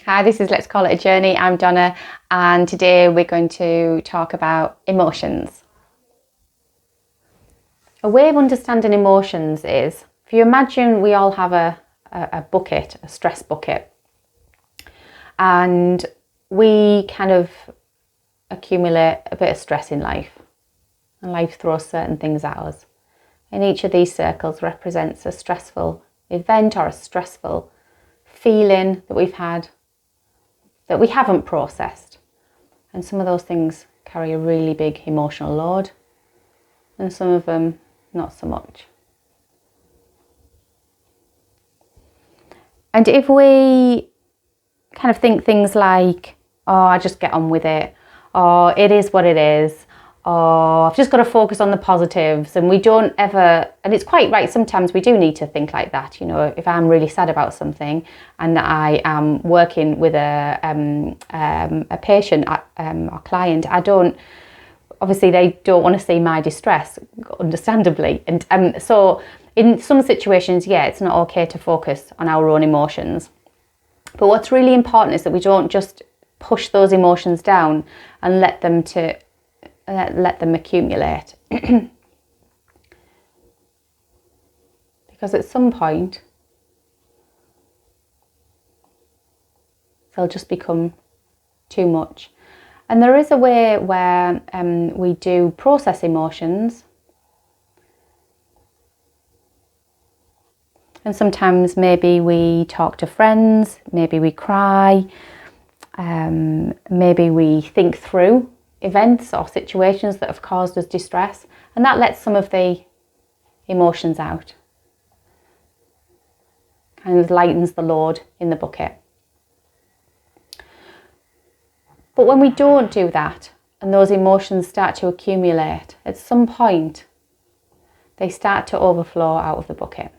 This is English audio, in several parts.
Hi, this is Let's Call It a Journey. I'm Donna, and today we're going to talk about emotions. A way of understanding emotions is, if you imagine we all have a bucket, a stress bucket, and we kind of accumulate a bit of stress in life, and life throws certain things at us. And each of these circles represents a stressful event or a stressful feeling that we've had that we haven't processed. And some of those things carry a really big emotional load, and some of them not so much. And if we kind of think things like, oh, I just get on with it, or it is what it is, or I've just got to focus on the positives, and we don't ever, and it's quite right, sometimes we do need to think like that. You know, if I'm really sad about something and I am working with a patient or client, obviously they don't want to see my distress, understandably. And so in some situations, yeah, it's not okay to focus on our own emotions. But what's really important is that we don't just push those emotions down and let them accumulate. Because at some point they'll just become too much. And there is a way where we do process emotions. And sometimes maybe we talk to friends, maybe we cry, maybe we think through events or situations that have caused us distress, and that lets some of the emotions out, kind of lightens the load in the bucket. But when we don't do that and those emotions start to accumulate, at some point they start to overflow out of the bucket,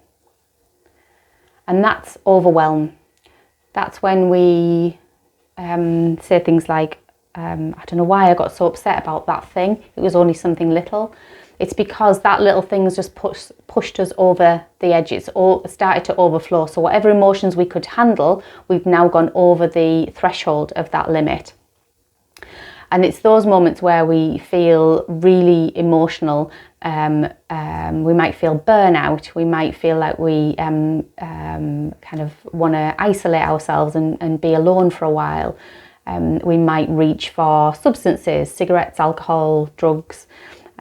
and that's overwhelm. That's when we say things like, I don't know why I got so upset about that thing. It was only something little. It's because that little thing's just pushed us over the edges or started to overflow. So whatever emotions we could handle, we've now gone over the threshold of that limit. And it's those moments where we feel really emotional. We might feel burnout. We might feel like we kind of want to isolate ourselves and be alone for a while. We might reach for substances, cigarettes, alcohol, drugs.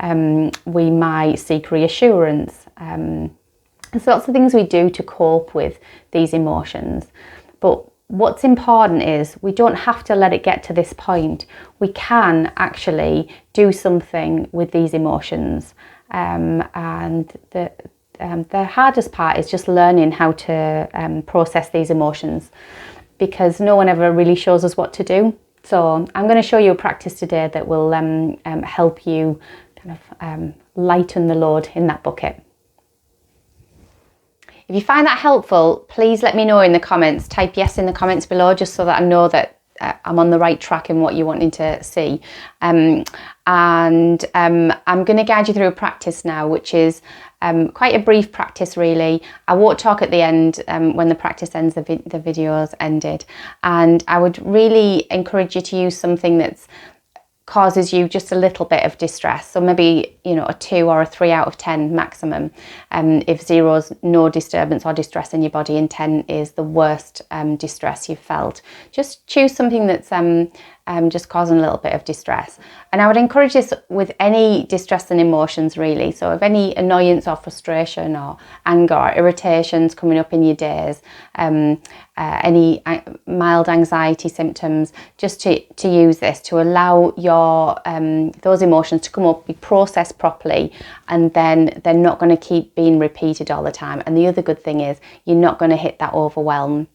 We might seek reassurance. There's lots of things we do to cope with these emotions. But what's important is we don't have to let it get to this point. We can actually do something with these emotions. And the hardest part is just learning how to process these emotions, because no one ever really shows us what to do. So I'm going to show you a practice today that will help you kind of lighten the load in that bucket. If you find that helpful, please let me know in the comments. Type yes in the comments below, just so that I know that I'm on the right track in what you're wanting to see. I'm going to guide you through a practice now, which is quite a brief practice, really. I won't talk at the end when the practice ends, the video's ended. And I would really encourage you to use something that's causes you just a little bit of distress. So maybe, you know, a 2 or a 3 out of 10 maximum. If 0 is no disturbance or distress in your body and 10 is the worst distress you've felt, just choose something that's just causing a little bit of distress. And I would encourage this with any distress and emotions, really. So if any annoyance or frustration or anger or irritations coming up in your days, any mild anxiety symptoms, just to use this to allow your those emotions to come up, be processed properly, and then they're not going to keep being repeated all the time. And the other good thing is you're not going to hit that overwhelm,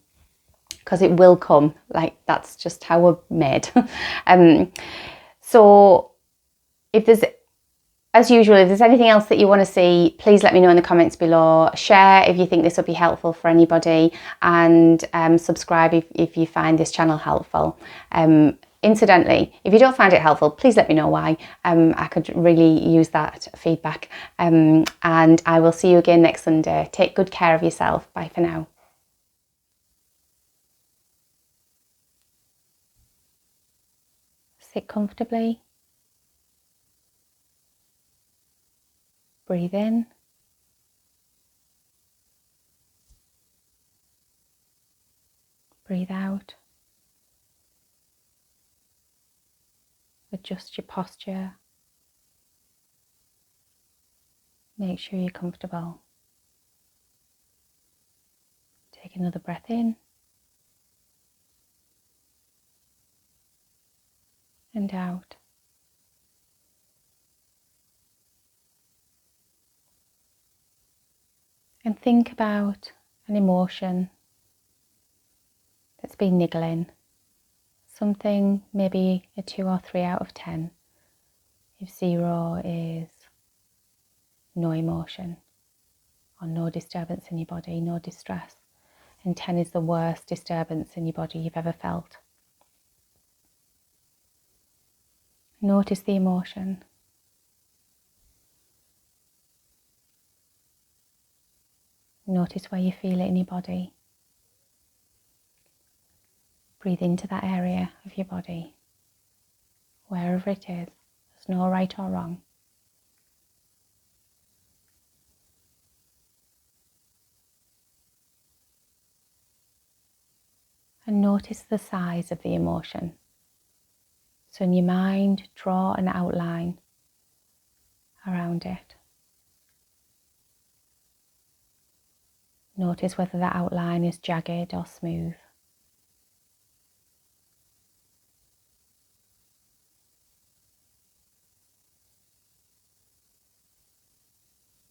because it will come. Like, that's just how we're made. So if there's, as usual, if there's anything else that you want to see, please let me know in the comments below. Share if you think this would be helpful for anybody, and subscribe if you find this channel helpful. Incidentally, if you don't find it helpful, please let me know why. I could really use that feedback. And I will see you again next Sunday. Take good care of yourself. Bye for now. Sit comfortably. Breathe in. Breathe out. Adjust your posture. Make sure you're comfortable. Take another breath in and out. And think about an emotion that's been niggling. Something maybe a 2 or 3 out of 10. If 0 is no emotion or no disturbance in your body, no distress, and 10 is the worst disturbance in your body you've ever felt. Notice the emotion. Notice where you feel it in your body. Breathe into that area of your body, wherever it is. There's no right or wrong. And notice the size of the emotion. So in your mind, draw an outline around it. Notice whether that outline is jagged or smooth.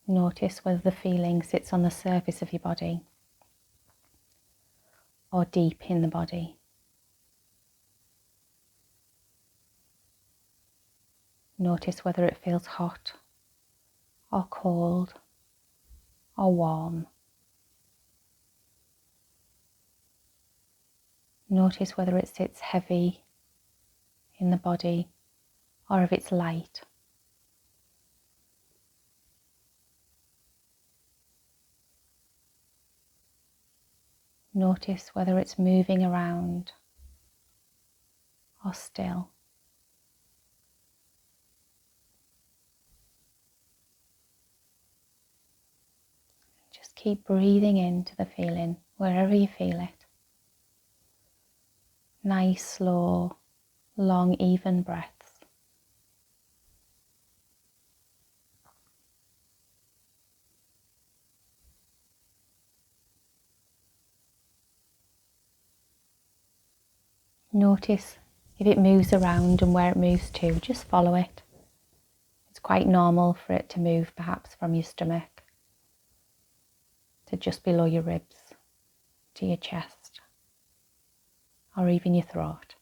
Notice whether the feeling sits on the surface of your body or deep in the body. Notice whether it feels hot or cold or warm. Notice whether it sits heavy in the body or if it's light. Notice whether it's moving around or still. Just keep breathing into the feeling wherever you feel it. Nice, slow, long, even breaths. Notice if it moves around and where it moves to, just follow it. It's quite normal for it to move perhaps from your stomach to just below your ribs, to your chest, or even your throat.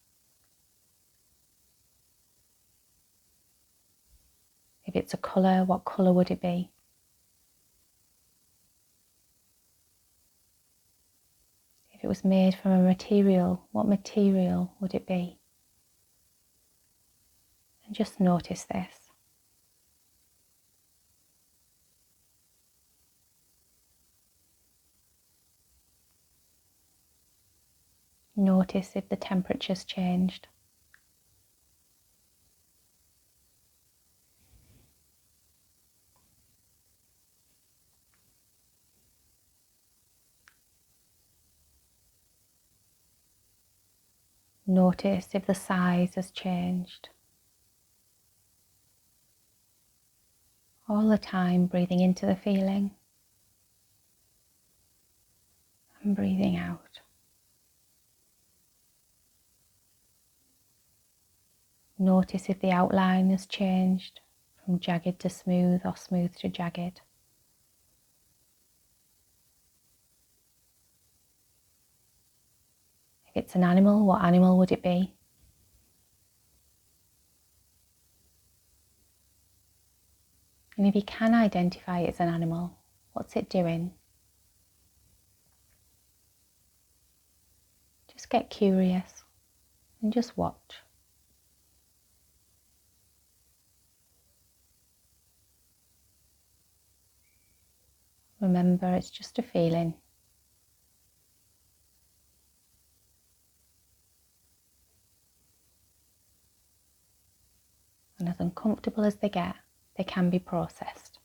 If it's a colour, what colour would it be? If it was made from a material, what material would it be? And just notice this. Notice if the temperature's changed. Notice if the size has changed. All the time breathing into the feeling and breathing out. Notice if the outline has changed from jagged to smooth or smooth to jagged. If it's an animal, what animal would it be? And if you can identify it as an animal, what's it doing? Just get curious and just watch. Remember, it's just a feeling. And as uncomfortable as they get, they can be processed.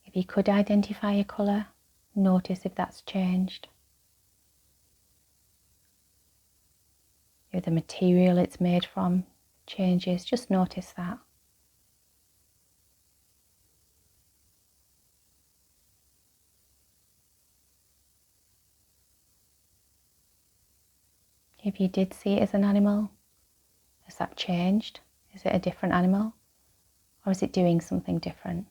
If you could identify a colour, notice if that's changed. If the material it's made from changes, just notice that. If you did see it as an animal, has that changed? Is it a different animal? Or is it doing something different?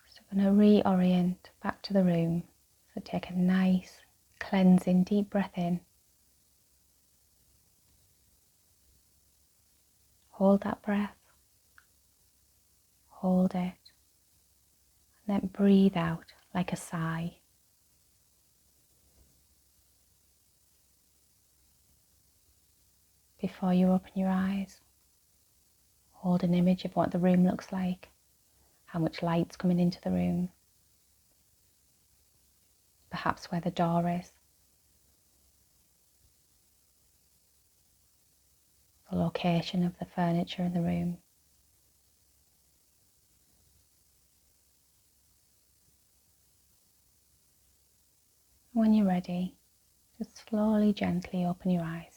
So I'm going to reorient back to the room. So take a nice cleansing deep breath in. Hold that breath. Hold it. And then breathe out like a sigh. Before you open your eyes, hold an image of what the room looks like, how much light's coming into the room, perhaps where the door is, the location of the furniture in the room. When you're ready, just slowly, gently open your eyes.